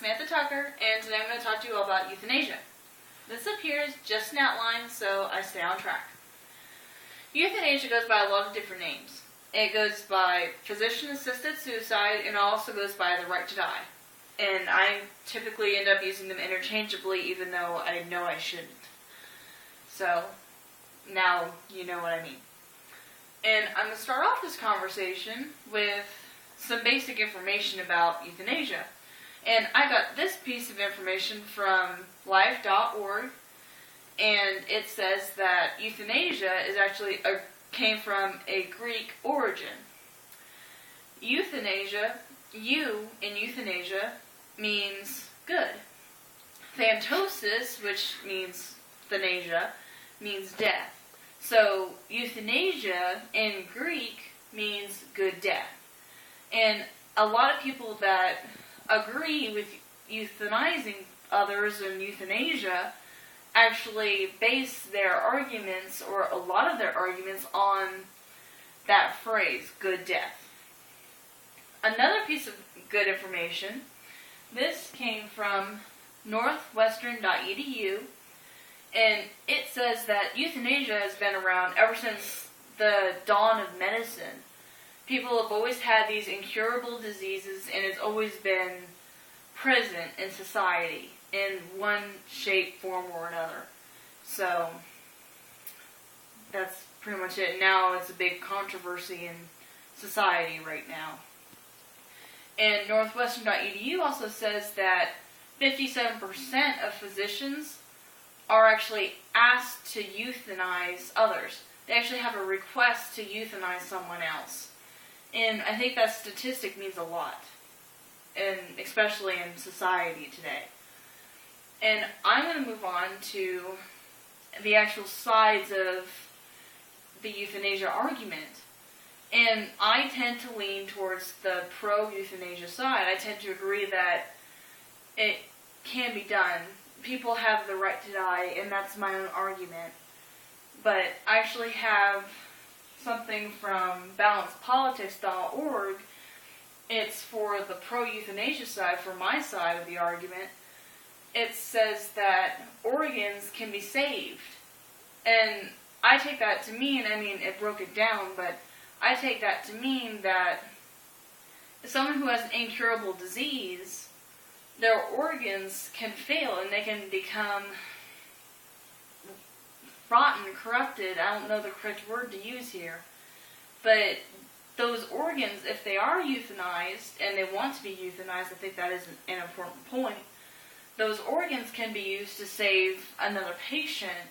Samantha Tucker, and today I'm going to talk to you all about euthanasia. This appears just an outline, so I stay on track. Euthanasia goes by a lot of different names. It goes by physician-assisted suicide, and it also goes by the right to die. And I typically end up using them interchangeably, even though I know I shouldn't. So, now you know what I mean. And I'm going to start off this conversation with some basic information about euthanasia. And I got this piece of information from life.org, and it says that euthanasia is actually came from a Greek origin. Euthanasia, in euthanasia, means good. Phantosis, which means thanasia, means death. So euthanasia in Greek means good death. And a lot of people that agree with euthanizing others and euthanasia actually base their arguments, or a lot of their arguments, on that phrase, good death. Another piece of good information, this came from northwestern.edu, and it says that euthanasia has been around ever since the dawn of medicine. People have always had these incurable diseases, and it's always been present in society in one shape, form, or another. So, that's pretty much it. Now it's a big controversy in society right now. And northwestern.edu also says that 57% of physicians are actually asked to euthanize others. They actually have a request to euthanize someone else. And I think that statistic means a lot, and especially in society today. And I'm going to move on to the actual sides of the euthanasia argument. And I tend to lean towards the pro-euthanasia side. I tend to agree that it can be done. People have the right to die, and that's my own argument. But I actually have something from balancepolitics.org. It's for the pro-euthanasia side, for my side of the argument. It says that organs can be saved. And I take that to mean, it broke it down, but I take that to mean that someone who has an incurable disease, their organs can fail and they can become rotten, corrupted. I don't know the correct word to use here. But those organs, if they are euthanized, and they want to be euthanized, I think that is an important point, those organs can be used to save another patient.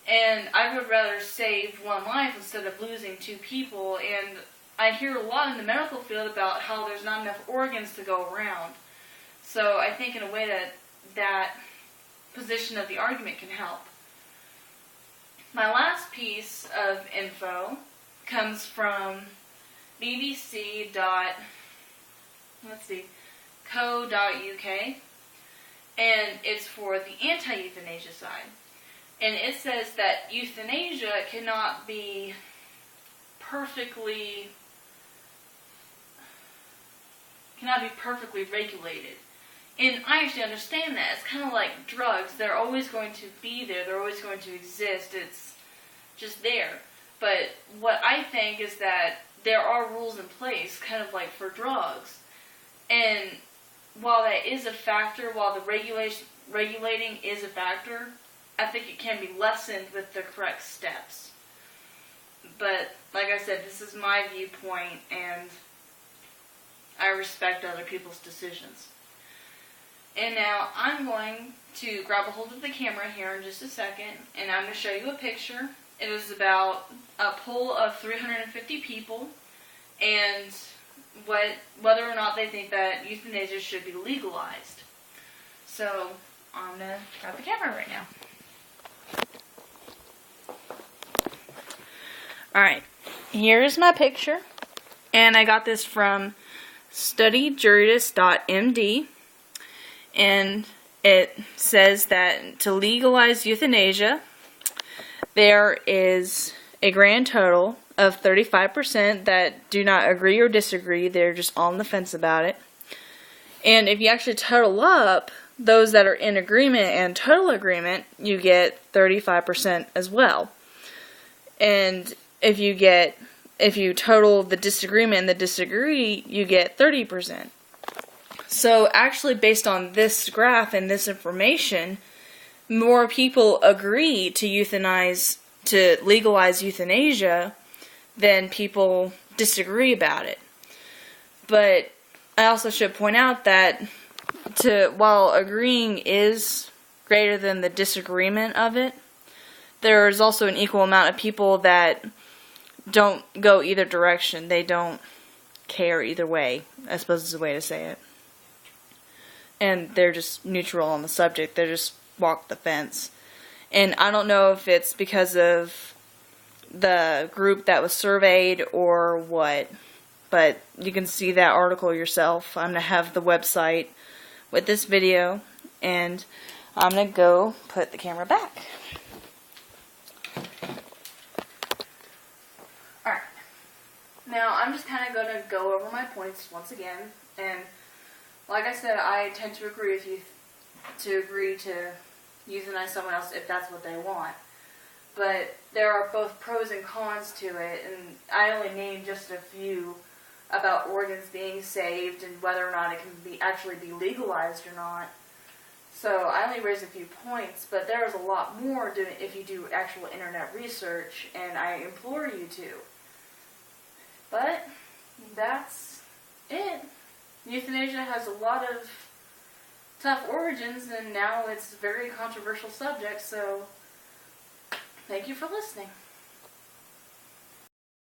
And I would rather save one life instead of losing two people. And I hear a lot in the medical field about how there's not enough organs to go around. So I think in a way that position of the argument can help. My last piece of info comes from bbc.co.uk, and it's for the anti-euthanasia side. And it says that euthanasia cannot be perfectly regulated. And I actually understand that. It's kind of like drugs. They're always going to be there. They're always going to exist. It's just there. But what I think is that there are rules in place, kind of like for drugs. And while that is a factor, while the regulating is a factor, I think it can be lessened with the correct steps. But, like I said, this is my viewpoint, and I respect other people's decisions. And now I'm going to grab a hold of the camera here in just a second, and I'm going to show you a picture. It is about a poll of 350 people, and whether or not they think that euthanasia should be legalized. So, I'm going to grab the camera right now. Alright, here's my picture, and I got this from studyjuridis.md. And it says that to legalize euthanasia, there is a grand total of 35% that do not agree or disagree. They're just on the fence about it. And if you actually total up those that are in agreement and total agreement, you get 35% as well. And if you total the disagreement and the disagree, you get 30%. So actually, based on this graph and this information, more people agree to legalize euthanasia than people disagree about it. But I also should point out that while agreeing is greater than the disagreement of it, there is also an equal amount of people that don't go either direction. They don't care either way, I suppose is a way to say it. And they're just neutral on the subject. They just walk the fence. And I don't know if it's because of the group that was surveyed or what, but you can see that article yourself. I'm going to have the website with this video, and I'm going to go put the camera back. Alright, now I'm just kind of going to go over my points once again, and like I said, I tend to agree with you to euthanize someone else if that's what they want. But there are both pros and cons to it, and I only named just a few about organs being saved and whether or not it can actually be legalized or not. So I only raised a few points, but there is a lot more if you do actual internet research, and I implore you to. But that's it. Euthanasia has a lot of tough origins, and now it's a very controversial subject, so thank you for listening.